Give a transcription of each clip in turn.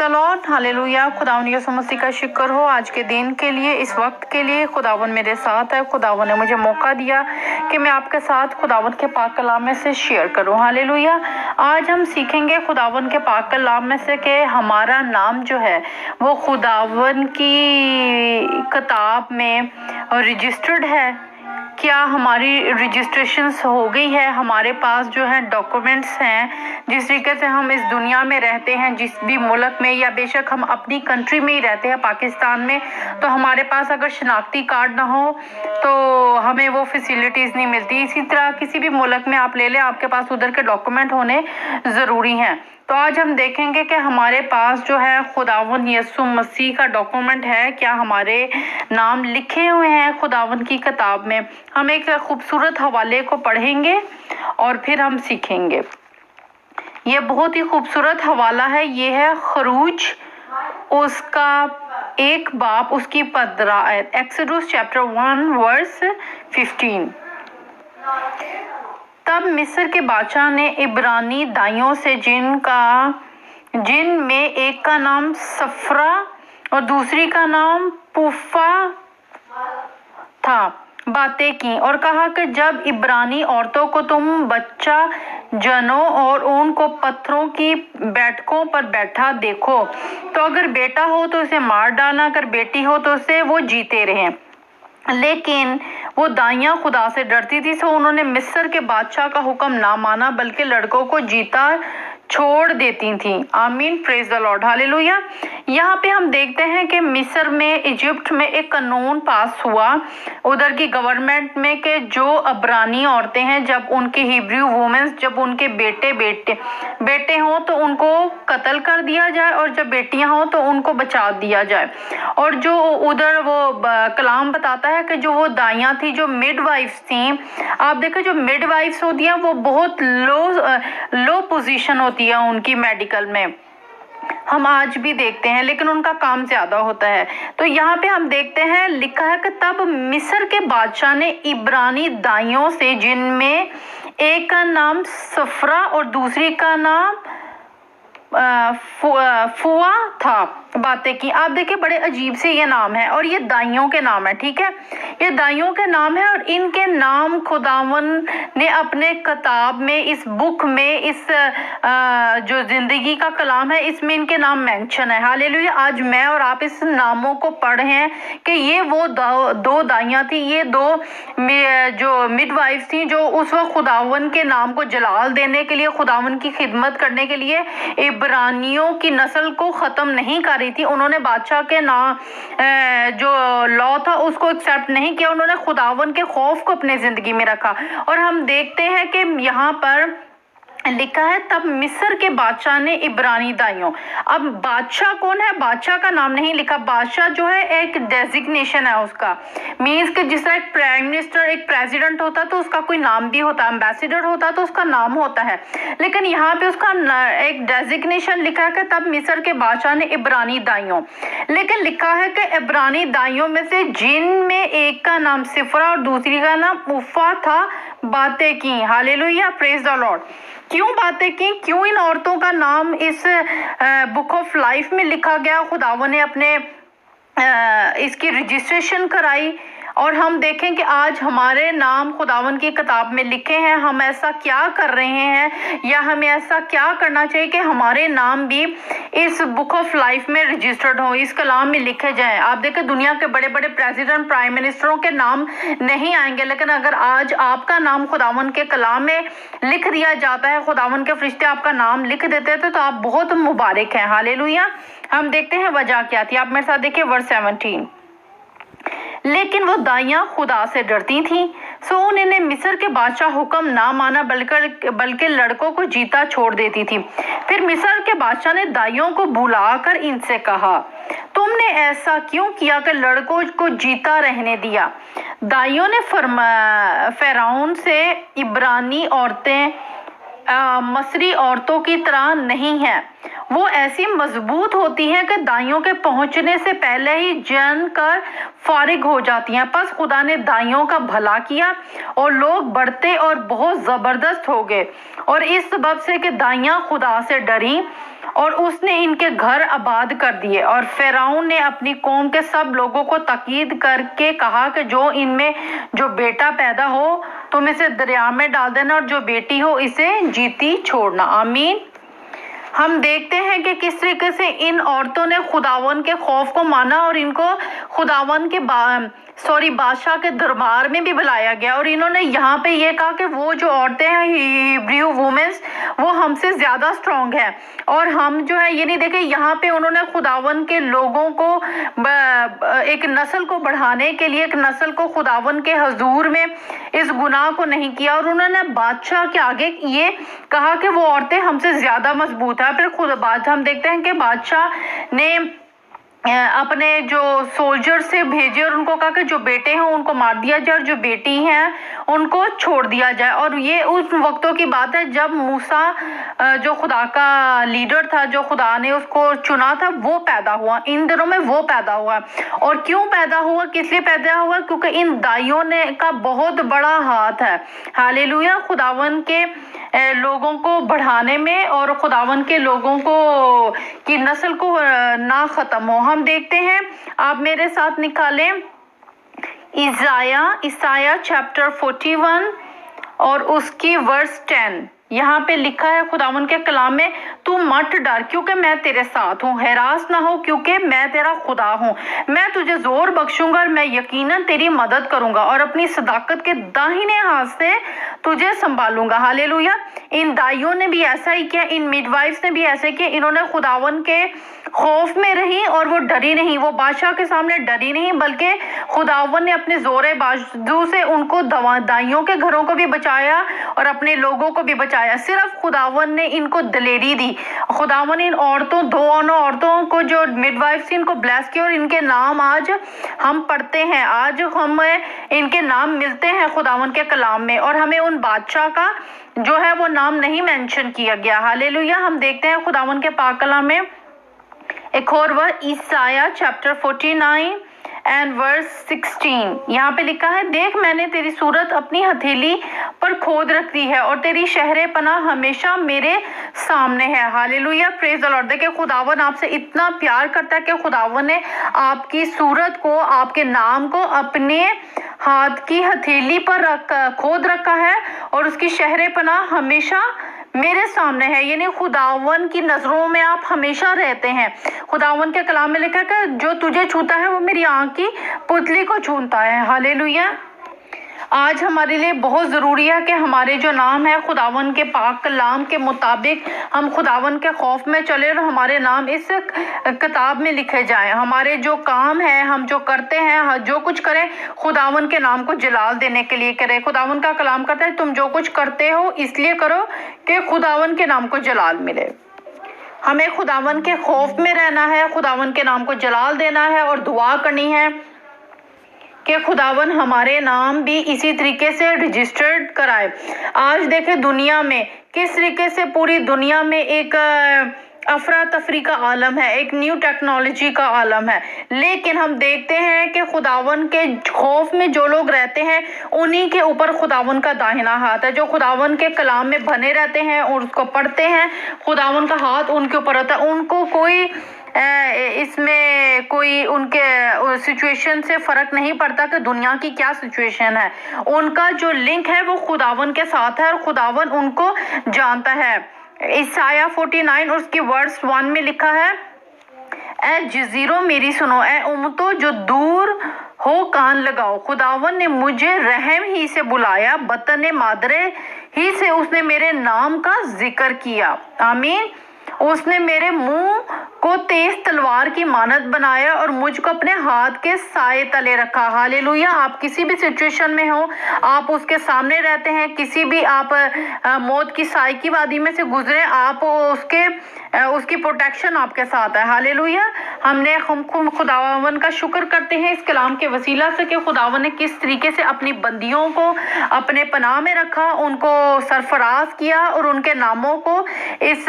The Lord, hallelujah. खुदावन यीशु मसीह का शुक्र हो आज के दिन के लिए, इस वक्त के लिए। खुदावन मेरे साथ है। खुदावन ने मुझे मौका दिया कि मैं आपके साथ खुदावन के पाक कलाम में से शेयर करूं। हालेलुया। आज हम सीखेंगे खुदावन के पाक कलाम में से कि हमारा नाम जो है वो खुदावन की किताब में रजिस्टर्ड है। क्या हमारी रजिस्ट्रेशंस हो गई है? हमारे पास जो है डॉक्यूमेंट्स हैं, जिस तरीके से हम इस दुनिया में रहते हैं, जिस भी मुल्क में, या बेशक हम अपनी कंट्री में ही रहते हैं पाकिस्तान में, तो हमारे पास अगर शनाख्ती कार्ड ना हो तो हमें वो फैसिलिटीज़ नहीं मिलती। इसी तरह किसी भी मुल्क में आप ले लें, आपके पास उधर के डॉक्यूमेंट होने ज़रूरी हैं। तो आज हम देखेंगे कि हमारे पास जो है खुदावन यीशु मसीह का डॉक्यूमेंट है, क्या हमारे नाम लिखे हुए हैं खुदावन की किताब में। हम एक खूबसूरत हवाले को पढ़ेंगे और फिर हम सीखेंगे। ये बहुत ही खूबसूरत हवाला है। ये है खरूज उसका 1 बाब उसकी 15 आयत, एक्सोडस चैप्टर 1 वर्स 15। तब मिस्र के बादशाह ने इब्रानी दाइयों से जिन में एक का नाम सफरा और दूसरी का नाम पुफा था बातें की और कहा कि जब इब्रानी औरतों को तुम बच्चा जनो और उनको पत्थरों की बैठकों पर बैठा देखो तो अगर बेटा हो तो उसे मार डालना, अगर बेटी हो तो उसे वो जीते रहें। लेकिन वो दाइयां खुदा से डरती थी, सो उन्होंने मिस्र के बादशाह का हुक्म ना माना बल्कि लड़कों को जीता छोड़ देती थी। आमीन, प्रेज द लॉर्ड, हालेलुया। यहाँ पे हम देखते हैं कि मिस्र में, इजिप्ट में एक कानून पास हुआ उधर की गवर्नमेंट में कि जो अब्रानी औरतें हैं, जब उनके हिब्रू वुमेन्स, जब उनके बेटे हों तो उनको कत्ल कर दिया जाए और जब बेटियां हों तो उनको बचा दिया जाए। और जो उधर वो कलाम बताता है कि जो वो दाइयां थी, जो मिडवाइफ्स थी, आप देखो जो मिडवाइफ्स होती हैं वो बहुत लो पोजीशन होती है उनकी मेडिकल में, हम आज भी देखते हैं, लेकिन उनका काम ज्यादा होता है। तो यहाँ पे हम देखते हैं लिखा है कि तब मिस्र के बादशाह ने इब्रानी दाइयों से, जिनमें एक का नाम सफरा और दूसरी का नाम फुआ था, बातें की। आप देखिए बड़े अजीब से ये नाम है और ये दाइयों के नाम है, ठीक है, ये दाइयों के नाम है और इनके नाम खुदावन ने अपने किताब में, इस बुक में, इस जो जिंदगी का कलाम है, इसमें इनके नाम मेंशन है। हालेलुया। आज मैं और आप इस नामों को पढ़ हैं कि ये वो दो दाइयां थी, ये दो जो मिडवाइफ थी, जो उस वक्त खुदावन के नाम को जलाल देने के लिए, खुदावन की खिदमत करने के लिए इब्रानियों की नस्ल को ख़त्म नहीं कर रही थी। उन्होंने बादशाह के नाम जो लॉ था उसको एक्सेप्ट नहीं किया, उन्होंने खुदावन के खौफ को अपने ज़िंदगी में रखा। और हम देखते हैं कि यहाँ पर लिखा है तब मिस्र के बादशाह ने इब्रानी दाइयों। अब बादशाह कौन है? बादशाह का नाम नहीं लिखा। बादशाह जो है एक डेजिग्नेशन है उसका, मीन्स कि जिस तरह एक प्राइम मिनिस्टर, एक प्रेसिडेंट होता तो उसका कोई नाम भी होता, एम्बेसडर होता तो उसका नाम होता है, लेकिन यहाँ पे उसका एक डेजिग्नेशन लिखा है कि तब मिस्र के बादशाह ने इब्रानी दाइयों। लेकिन लिखा है कि इब्रानी दाइयों में से जिनमें एक का नाम सिफरा और दूसरी का नाम उफा था, बातें की। Hallelujah, praise the Lord. क्यों बातें की? क्यों इन औरतों का नाम इस बुक ऑफ लाइफ में लिखा गया? खुदावन ने अपने इसकी रजिस्ट्रेशन कराई और हम देखें कि आज हमारे नाम खुदावन की किताब में लिखे हैं। हम ऐसा क्या कर रहे हैं या हमें ऐसा क्या करना चाहिए कि हमारे नाम भी इस बुक ऑफ लाइफ में रजिस्टर्ड हो, इस कलाम में लिखे जाएं। आप देखें दुनिया के बड़े बड़े प्रेसिडेंट, प्राइम मिनिस्टरों के नाम नहीं आएंगे, लेकिन अगर आज आपका नाम खुदावन के कलाम में लिख दिया जाता है, खुदावन के फरिश्ते आपका नाम लिख देते थे, तो आप बहुत मुबारक हैं। हालेलुया। हम देखते हैं वजह क्या थी। आप मेरे साथ देखिए वर्स 17। लेकिन वो दाइयां खुदा से डरती थीं, सो उन्होंने मिस्र के बादशाह हुक्म ना माना बल्कि लड़कों को जीता छोड़ देती थी। फिर मिस्र के बादशाह ने दाइयों को बुलाकर इनसे कहा, तुमने ऐसा क्यों किया कि लड़कों को जीता रहने दिया? दाइयों ने फ़िरौन से, इब्रानी औरतें मसरी औरतों की तरह नहीं हैं وہ ایسی مضبوط ہوتی ہیں کہ دائیوں کے پہنچنے سے پہلے ہی جن کر فارغ ہو جاتی ہیں۔ پس خدا نے دائیوں کا بھلا کیا اور لوگ بڑھتے اور بہت زبردست ہو گئے، اور اس سبب سے کہ دائیاں خدا سے ڈریں اور اس نے ان کے گھر آباد کر دیے۔ اور فرعون نے اپنی قوم کے سب لوگوں کو تاکید کر کے کہا کہ جو ان میں جو بیٹا پیدا ہو تم اسے دریا میں ڈال دینا، اور جو بیٹی ہو اسے جیتی چھوڑنا۔ آمین۔ ہم دیکھتے ہیں کہ کس طریقے سے ان عورتوں نے خداوند کے خوف کو مانا، اور ان کو خداوند کے بادشاہ کے دربار میں بھی بلایا گیا، اور انہوں نے یہاں پہ یہ کہا کہ وہ جو عورتیں ہیں ہیبریو وومنس وہ ہم سے زیادہ سٹرونگ ہیں، اور ہم جو ہے یہ نہیں دیکھیں یہاں پہ انہوں نے خداوند کے لوگوں کو ایک نسل کو بڑھانے کے لیے، ایک نسل کو خداوند کے حضور میں اس گناہ کو نہیں کیا، اور انہوں نے بادشاہ کے آگے یہ کہا کہ وہ عورتیں ہم سے زیادہ مضبوط ہیں۔ پھر خود ہم دیکھتے ہیں کہ بادشاہ نے اپنے جو سولجر سے بھیجے اور ان کو کہا کہ جو بیٹے ہیں ان کو مار دیا جائے اور جو بیٹی ہیں ان کو چھوڑ دیا جائے۔ اور یہ اس وقتوں کی بات ہے جب موسیٰ جو خدا کا لیڈر تھا، جو خدا نے اس کو چنا تھا، وہ پیدا ہوا، ان دنوں میں وہ پیدا ہوا۔ اور کیوں پیدا ہوا، کس لیے پیدا ہوا؟ کیونکہ ان دائیوں نے کا بہت بڑا ہاتھ ہے، ہاللیلویہ، خداوند کے لوگوں کو بڑھانے میں اور خداوند کے لوگوں کو کی نسل کو نہ ختم ہو۔ ہم دیکھتے ہیں، آپ میرے ساتھ نکالیں عیسائیہ چیپٹر 41 اور اس کی ورس 10۔ یہاں پہ لکھا ہے خداوند کے کلام میں، تو مت ڈر کیونکہ میں تیرے ساتھ ہوں، ہراس نہ ہو کیونکہ میں تیرا خدا ہوں، میں تجھے زور بخشوں گا اور میں یقیناً تیری مدد کروں گا اور اپنی صداقت کے داہنے ہاتھ سے تجھے سنبھالوں گا۔ ہاللیلویہ۔ ان دائیوں نے بھی ایسا ہی کیا، ان میڈ وائفز نے بھی ایسا کیا، انہوں نے خداوند کے خوف میں رہی اور وہ ڈری نہیں، وہ بادشاہ کے سامنے ڈری نہیں، بلکہ خداوند نے اپنے زور بازو سے ان کو دائیوں کے گھروں کو بھی بچایا اور اپنے لوگوں کو بھی بچایا۔ صرف خداوند نے ان کو دلیری دی، خداوند ان عورتوں، دونوں عورتوں کو جو مڈ وائف تھی ان کو بلیس کیا، اور ان کے نام آج ہم پڑھتے ہیں، آج ہم ان کے نام ملتے ہیں خداوند کے کلام میں، اور ہمیں ان بادشاہ کا جو ہے وہ نام نہیں مینشن کیا گیا۔ ہاللیلویہ۔ ہم دیکھتے ہیں خداوند کے پاک کلام میں ایک اور ورس، عیسائیہ چیپٹر 49 اینڈ ورس 16۔ یہاں پہ لکھا ہے، دیکھ میں نے تیری صورت اپنی ہتھیلی پر کھود رکھ دی ہے اور تیری شہر پناہ ہمیشہ میرے سامنے ہے۔ ہاللیلویہ، پریز دی لارڈ۔ دیکھیں خداوند آپ سے اتنا پیار کرتا ہے کہ خداوند نے آپ کی صورت کو، آپ کے نام کو اپنے ہاتھ کی ہتھیلی پر کھود رکھا ہے اور اس کی شہر پناہ ہمیشہ میرے سامنے ہے، یعنی خداوند کی نظروں میں آپ ہمیشہ رہتے ہیں۔ خداوند کے کلام میں لکھا ہے کہ جو تجھے چھوتا ہے وہ میری آنکھ کی پتلی کو چھوتا ہے۔ ہاللیلویہ۔ آج ہمارے لیے بہت ضروری ہے کہ ہمارے جو نام ہے خداوند کے پاک کلام کے مطابق ہم خداوند کے خوف میں چلے اور ہمارے نام اس کتاب میں لکھے جائیں۔ ہمارے جو کام ہے، ہم جو کرتے ہیں، جو کچھ کریں خداوند کے نام کو جلال دینے کے لیے کریں۔ خداوند کا کلام کہتا ہے تم جو کچھ کرتے ہو اس لیے کرو کہ خداوند کے نام کو جلال ملے۔ ہمیں خداوند کے خوف میں رہنا ہے، خداوند کے نام کو جلال دینا ہے اور دعا کرنی ہے کہ خداوند ہمارے نام بھی اسی طریقے سے رجسٹرڈ کرائے۔ آج دیکھیں دنیا میں کس طریقے سے پوری دنیا میں ایک افراتفری کا عالم ہے، ایک نیو ٹیکنالوجی کا عالم ہے، لیکن ہم دیکھتے ہیں کہ خداوند کے خوف میں جو لوگ رہتے ہیں انہی کے اوپر خداوند کا داہنا ہاتھ ہے، جو خداوند کے کلام میں بنے رہتے ہیں اور اس کو پڑھتے ہیں، خداوند کا ہاتھ ان کے اوپر ہوتا ہے۔ ان کو کوئی اس میں کوئی ان کے سچویشن سے فرق نہیں پڑتا کہ دنیا کی کیا سچویشن ہے، ان کا جو لنک ہے وہ خداوند کے ساتھ ہے اور خداوند ان کو جانتا ہے۔ عیسائیہ 49 اور اس کی ورس 1 میں لکھا ہے، اے جزیروں میری سنو، اے امتوں جو دور ہو کان لگاؤ، خداوند نے مجھے رحم ہی سے بلایا، بطن مادر ہی سے اس نے میرے نام کا ذکر کیا۔ آمین۔ اس نے میرے منہ کو تیز تلوار کی مانند بنایا اور مجھ کو اپنے ہاتھ کے سائے تلے رکھا۔ ہاللیلویہ۔ آپ کسی بھی سچویشن میں ہو، آپ اس کے سامنے رہتے ہیں، کسی بھی آپ موت کی سائے کی وادی میں سے گزرے، آپ اس کی پروٹیکشن آپ کے ساتھ ہے۔ ہاللیلویہ۔ ہم نے خداوند کا شکر کرتے ہیں اس کلام کے وسیلہ سے کہ خداوند نے کس طریقے سے اپنی بندیوں کو اپنے پناہ میں رکھا، ان کو سرفراز کیا اور ان کے ناموں کو اس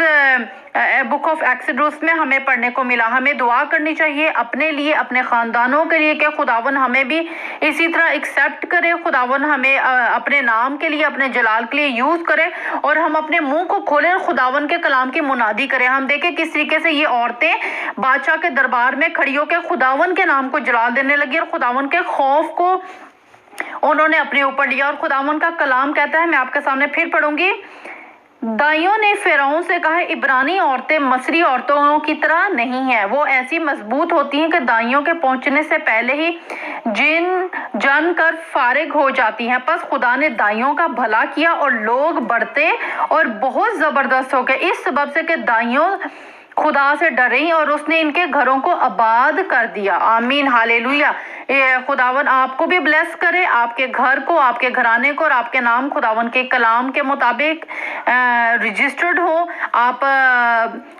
बुक ऑफ एक्सोडस में हमें पढ़ने को मिला। हमें दुआ करनी चाहिए अपने लिए, अपने खानदानों के लिए कि खुदावन हमें भी इसी तरह एक्सेप्ट करे, खुदावन हमें अपने नाम के लिए, अपने जलाल के लिए यूज करे और हम अपने मुंह को खोलें और खुदावन के कलाम की मुनादी करें। हम देखें किस तरीके से ये औरतें बादशाह के दरबार में खड़ी होकर खुदावन के नाम को जलाल देने लगी और खुदावन के खौफ को उन्होंने अपने ऊपर लिया। और खुदावन का कलाम कहता है, मैं आपके सामने फिर पढ़ूंगी, दाइयों ने फिरौन से कहा, इब्रानी औरतें मसरी औरतों की तरह नहीं है, वो ऐसी मजबूत होती हैं कि दाइयों के पहुंचने से पहले ही जन कर फारिग हो जाती हैं। बस खुदा ने दाइयों का भला किया और लोग बढ़ते और बहुत जबरदस्त हो गए इस सबब से कि दाइयों खुदा से डरी और उसने इनके घरों को आबाद कर दिया। आमीन, हालेलुया। खुदावन आपको भी ब्लेस करे, आपके घर को, आपके घराने को, और आपके नाम खुदावन के कलाम के मुताबिक रजिस्टर्ड हो। आप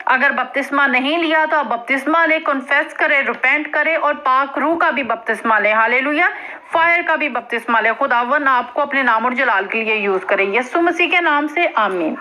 अगर बपतिस्मा नहीं लिया तो आप बपतिस्मा ले, कन्फेस करे, रिपेंट करे और पाक रूह का भी बपतिस्मा ले, हालेलुया, फायर का भी बपतिस्मा ले। खुदावन आपको अपने नाम और जलाल के लिए यूज करे, यीशु मसीह के नाम से, आमीन।